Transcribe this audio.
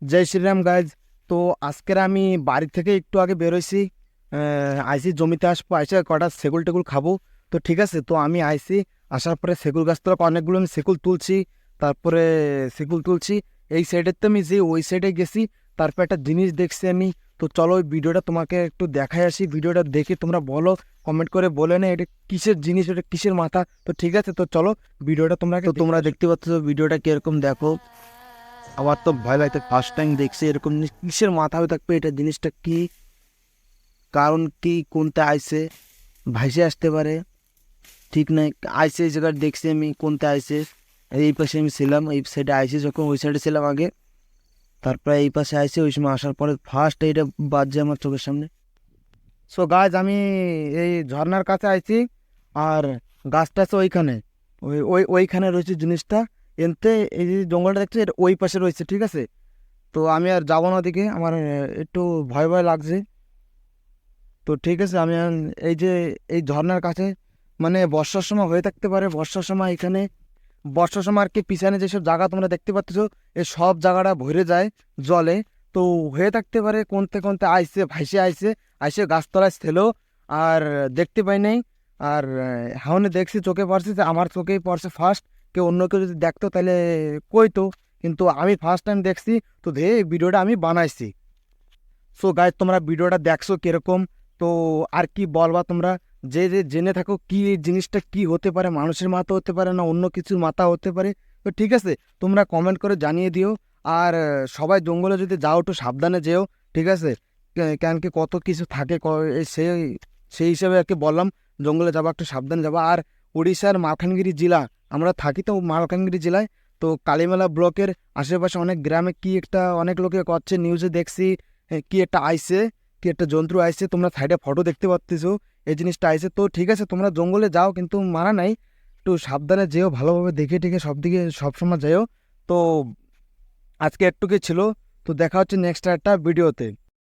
জয় Shriram guys. তো আজকের আমি বাড়ি থেকে একটু আগে বেরোইছি, আইসি জমিতে আসবো, আইসে কটা সেগুল টেগুল খাবো। তো ঠিক আছে, তো আমি আইসি, আসার পরে সেগুল গাছ থেকে অনেকগুলো আমি সেগুল তুলছি। তারপরে সেগুল তুলছি এই সাইডের, তো আমি যে ওই সাইডে গেছি, তারপর একটা জিনিস দেখছি আমি। তো চলো ওই ভিডিওটা তোমাকে একটু দেখাই আসি, ভিডিওটা দেখে তোমরা বলো, কমেন্ট করে বলে না এটা কিসের জিনিস, এটা কিসের মাথা। তো ঠিক আছে, তো চলো ভিডিওটা তোমরা দেখতে পাচ্ছ ভিডিওটা কিরকম, দেখো। আমার তো ভয় লাগছে, ফার্স্ট টাইম দেখছি এরকম জিনিস, কিসের মাথা হয়ে থাকবে এটা, জিনিসটা কি, কারণ কি, কোনটা আইসে, ভাইসে আসতে পারে, ঠিক নাই। আইসে এই জায়গায় দেখছি আমি, কোনটা আইসে। এই পাশে আমি ছিলাম, এই সাইডে আইসে যখন ওই সাইডে ছিলাম আগে, তারপরে এই পাশে আইসে, ওই সময় আসার পরে ফার্স্ট এইটা বাজছে আমার চোখের সামনে। সো গাছ, আমি এই ঝর্ণার কাছে আইছি, আর গাছটা আছে ওইখানে, ওইখানে রয়েছে জিনিসটা। এনতে এই যে জঙ্গলটা দেখছি, এটা ওই পাশে রয়েছে, ঠিক আছে। তো আমি আর যাবো না ওদিকে, আমার একটু ভয় ভয় লাগছে। তো ঠিক আছে, আমি এই যে এই ঝর্ণার কাছে, মানে বর্ষার সময় হয়ে থাকতে পারে, বর্ষার সময় এখানে, বর্ষার সময় আর কি পিছনে যেসব জায়গা তোমরা দেখতে পাচ্ছ, এই সব জায়গাটা ভরে যায় জলে। তো হয়ে থাকতে পারে কোনতে কোনতে আইসে, ভাইসে আইসে, আইসে গাছতলায় ছিল, আর দেখতে পাই নাই। আর এখন দেখছি, চোখে পড়ছে, যে আমার চোখেই পড়ছে ফার্স্ট। কেউ অন্য কেউ যদি দেখতো তাহলে কইতো, কিন্তু আমি ফার্স্ট টাইম দেখছি। তো এই ভিডিওটা আমি বানাইছি। সো গাইজ, তোমরা ভিডিওটা দেখছো কিরকম, তো আর কি বলবা তোমরা, যে যে জেনে থাকো কি এই জিনিসটা কি হতে পারে, মানুষের মাথা হতে পারে না অন্য কিছুর মাথা হতে পারে। তো ঠিক আছে, তোমরা কমেন্ট করে জানিয়ে দিও। আর সবাই জঙ্গলে যদি যাও একটু সাবধানে যেও, ঠিক আছে। কেন কি কত কিছু থাকে, সেই সেই হিসাবে আর কি বললাম, জঙ্গলে যাবা একটু সাবধানে যাবা। আর উড়িষ্যার মালকানগিরি জেলা, আমরা থাকি তো মালকানগিরি জেলায়। তো কালীমেলা ব্লকের আশেপাশে অনেক গ্রামে কি একটা, অনেক লোকে করছে, নিউজে দেখছি, কি একটা আইসে, কি একটা যন্ত্র আইসে, তোমরা সাইডে ফটো দেখতে পাচ্তেছো, এই জিনিসটা আইসে। তো ঠিক আছে, তোমরা জঙ্গলে যাও, কিন্তু মানা নাই, একটু সাবধানে যেও, ভালোভাবে দেখে টেখে সব দিকে সবসময় যেও। তো আজকে একটুকুই ছিল, তো দেখা হচ্ছে নেক্সট একটা ভিডিওতে।